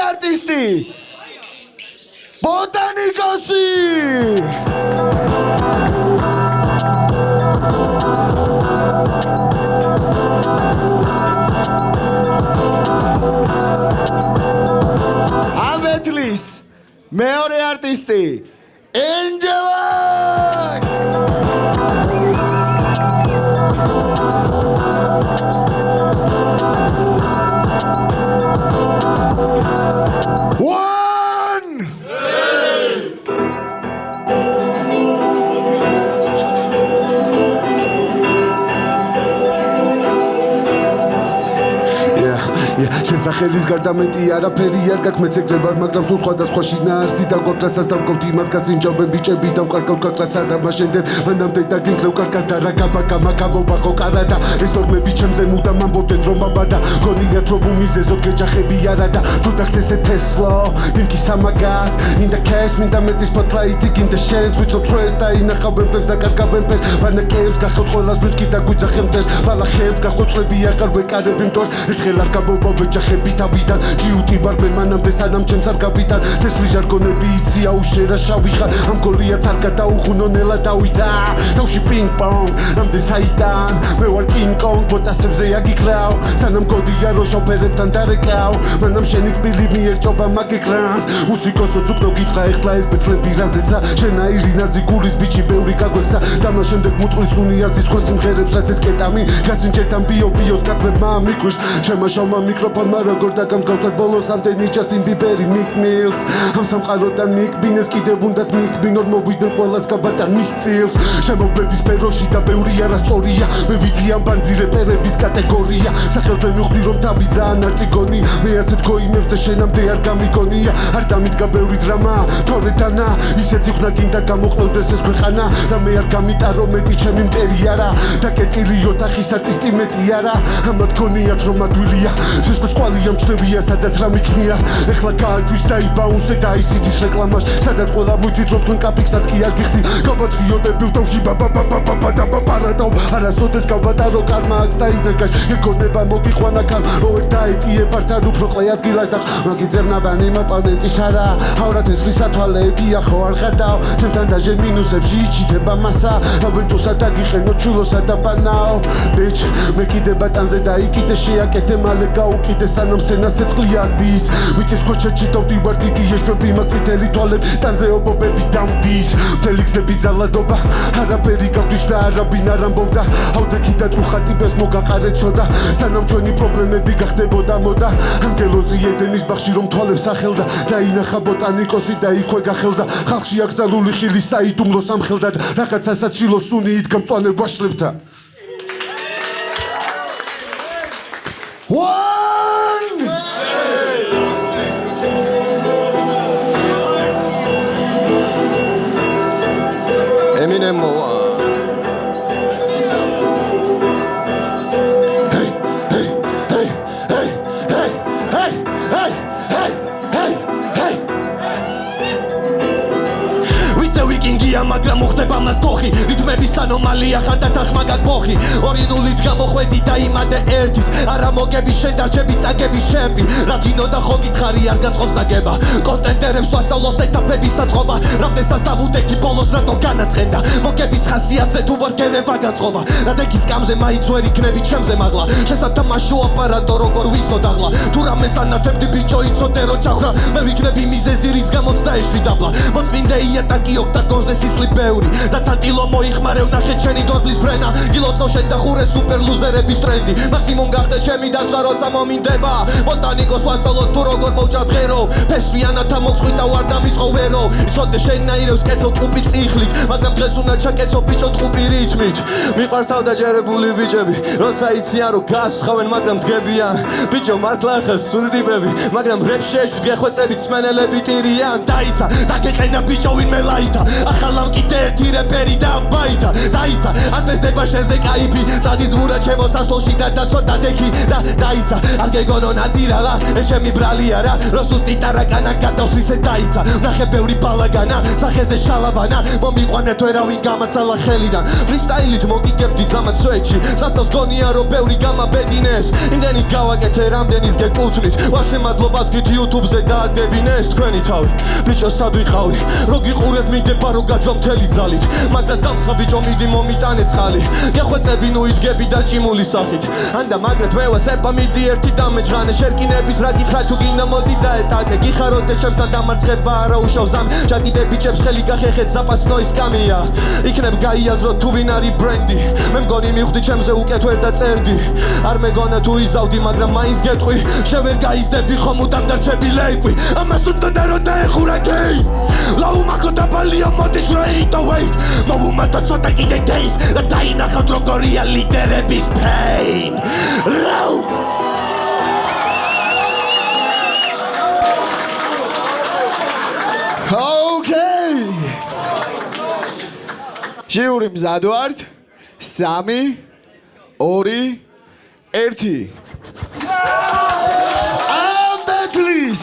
არტისტი ბოტანიკოსი ამეთლის მეორე არტისტი ენჯელა შესახელის გარდა მეტი არაფერი არ გაქვს მეცეკრებარ მაგრამ სულ სხვადასხვა შინაარსი დაგვაკლასაც დავკავთ იმას გასინჯობენ ბიჭები დავკარგავთ კაკლასა და მაშენდენ მანამდე დაგინგრევ კარგას და რა გავაკამაკავობახო კარა და ეს დორმები ჩემზე მუდამ ამბობდნენ რომ აბადა გონიათ რომ უმიზეზოდ გეჯახები არა და თუ დაგდეს თესლო იმკი სამაგად in the cash მინდა მეტის spotlight in the shades with some trails და ინახავენ ფლებს და კარგავენ ფერს ბანაკებს გახოთ ყველას მეთქი და გვიძახენ მტერს ბალახებს გახოცრები აღარ ვეკარებ იმ თორს ერთხელ არ გავობა ვეჯახები თავიდან ჯიუტი ვარ მანამდე სანამ ჩემს არ გავიდან თესლი ჟარგონები იცი აუშერა შავი ხარ ამ გოლიაც არ გადაუხუნო ნელა დავიდა თავში პინგ-პონგ რამდენ საიდან მე ვარ კინგ-კონგ ბოტასებზე აგიკრავ სანამ გოდია რო შოფერებთან დარეკავ მანამ შენი კბილი მიერჭობა მაგეკრანს მუსიკოსო ძუკნო გითხრა ეხლა ეს ბეთლები რაზეცა შენაირი ნაზი გულის ბიჭი ბევრი გაგვექცა და მას შემდეგ მუწყლის უნიას დისქოს სიმღერებს რაც ეს კეტამი გასინჯერთან ბიოს კატბებმა მიქვიშ შემაშავმა მიკროფონმა როგორ დაგამგავსად ბოლოს ამდენი ჯასტინ ბიბერი მიკ მილს ამ სამყაროდან მიკბინეს კიდევ უნდათ მიკბინორ მოვიდნენ ყველას გაბატან მის წილს შემოგვედის პეროში და ბევრი არასწორია მე ვიცი ამ ბანძი რეპერების კატეგორია სახელზე მივხვდი რომ თავი ძალიან არტიგონი მე ასეთ გოიმებზე შენამდე არ გამიგონია არ დამიდგა ბევრი დრამა თორე დანა ისეთი ხნა გინდა გამოყნევდეს ეს ქვეყანა რა მე არ გამიტარო მეტი ჩემი მტერი არა და კეტილი ოთახის არტისტი მეტი არა ამათ გონიათ რომ ადვილია სისხლის ყვალი ამჩნევია სადაც რა მიქნია ეხლა გააჯვის და იბაუნსე და ისიც რეკლამას სადაც ყველა მույთით რომ თქვენ კაპიქსაც კი არ გიხდი გავაცრიოდებილ თავში ბაბა და პაპარატო არასოდეს გავატარო კარმა აქ საიდანკაშ ეგონება მოგიყვანა კარ ოერ დაეტიებ ართან უფრო ყლე ადგილას და მაგიძებნა ბანი მოპალენტი შარა ავრად ეს ხისათვალეები ახო არ ხადავ ჩემთან დაჟე მინუსებში იჩითება მასა ავენტუსა დაგიხენო ჩულოსა და ბანაო ბიჭ მე კიდე ბატანზე დაიკიდე შეაკეთე მალე გაუკიდე სანამ სენას ცეცხლი აზდის ვიცის ქოჩეთში დავდივარ დიდი ეშვები მაგწითელი თვალებ ტანზე ობობები დამდის მთელი გზები ძალადობა არაფერი გავდის და არაბინ არ ამბობდა ავდექი და ტრუხატიბეს მოგაყარეცოდა სანამ ჩვენი პრობლემები გახდებოდა მოდა ანგელოზი ედენის ბაღში რომ თვალებს ახელდა დაინახა ბოტანიკოსი და იქვე გახელდა ხალხში აკრძალული ხილი საიდუმლო სამხელდა რაღაც ასაცილო სუნი იდგა მწვანე ვაშლებთან Eminem moa Hey hey hey hey hey hey hey hey hey hey Ვიცე ვიკინგია მაგრამ უხდება მას კოხი რითმების ანომალია ხარ და თახმა გაგბოხი 2-0-ით გამოხვედი და იმადე ერთის არა მოგები შედარჩები წაგები შემპი რა გინო და ხო გითხარი არ გაწყობს აგება კონტენტერებს ვასწავლოს ეტაპების საწყობა რამდენსაც დავუდექი ბოლოს რატო განაცხენდა მოგების ხასიათზე თუ ვარ გერევა გაწყობა რა დეკის კამზე მაინც ვერ იქნები ჩემზე მაღლა შესათამაშო აპარატო როგორ ვიცოდ ახლა თუ რამეს ანათებდი ბიჭო იცოდე რო ჩახრა მე ვიქნები მიზეზი რის გამოც დაეშვი დაბლა მოწმინდე იატაკი ოქტაგონზე სისხლი ბევრი და თანტილო მოიხმარე ვნახე ჩენი დორბლის ბრენა გილოცავ შენ და ხურე სუპერ ლუზერების ტრენდი მაქსიმუმ გახდე ჩემი დაცვა როცა მომინდება ბოტანიკოს ვასწავლოთ თუ როგორ მოვჭად ღერო ფესვიანათა მოწყვიტა ვარ და მიწყო ვერო იცოდე შენაირებს კეცო ტყუპი წიხლით მაგრამ დღეს უნდა ჩაკეცო ბიჭო ტყუპი რითმით მიყვარს თავდაჯერებული ბიჭები როცა იციან რომ გასხავენ მაგრამ დგებიან ბიჭო მართლა ხარ სული ტიპები მაგრამ რეპს შეშვით გეხვეწებით სმენელები ტირიან დაიცა დაგეყენა ბიჭო ვინმე ლაითა ახალ ამ კიდე ერთი რეპერი და ბაითა დაიცა არ პესდება შენზე кайფი წადი ზმურა ჩემო სასლოში და ცოტა დექი და დაიცა არ გეგონო ნაძირალა ეს ჩემი ბრალია რა როსუსტი ტარაკანა გადავსვისე დაიცა ნახე ბევრი ბალაგანა სახეზე შალაბანა მომიყვანე თუ ერავინ გამაცალა ხელიდან ფრისტაილით მოგიგებდი ძამად სვეტში სასტავს გონია რომ ბევრი გამაბედინეს იმდენი გავაკეთე რამდენის გეკუთვნით ვаше მადლობა თქვით YouTube-ზე დაადებინეს თქვენი თავი ბიჭო სად ვიყავი რო გიყურებ მინდება რომ გაჯვა მთელი ძალით მაგრამ დამცხა ბიჭო მიდი მომიტანე ცხალი გეხვეწები ნუ იდგები და ჭიმული სახით ანდა მაგრეთ მე ვასერპა მიდი ერთი დამეჯღანე შერკინების რა გითხარ თუ გინდა მოდი დაეტაკე გიხაროთ ჩემთან დამარცხება არა უშავს ამ ჯაკიდე ბიჭებს ხელი გახეხეთ ზაპასნო ის კამია იქნებ გაიაზრო თუ ვინ არის ბრენდი მე მგონი მივხვდი ჩემზე უკეთ ვერ დაწერდი არ მეგონა თუ იზავდი მაგრამ მაინც გეტყვი შევერ გაიზდები ხომ უდამ დარჩები ლეიკვი ამას უნდა რომ დაეხურა გეი ლაუმაკო დაბალია მოდის right away მოვუმატა ცოტა კიდე days და დაინახავთ როგორია ლიდერების pain Okay. ჟიური მზად ვართ 3 2 1 ამ ბეთლის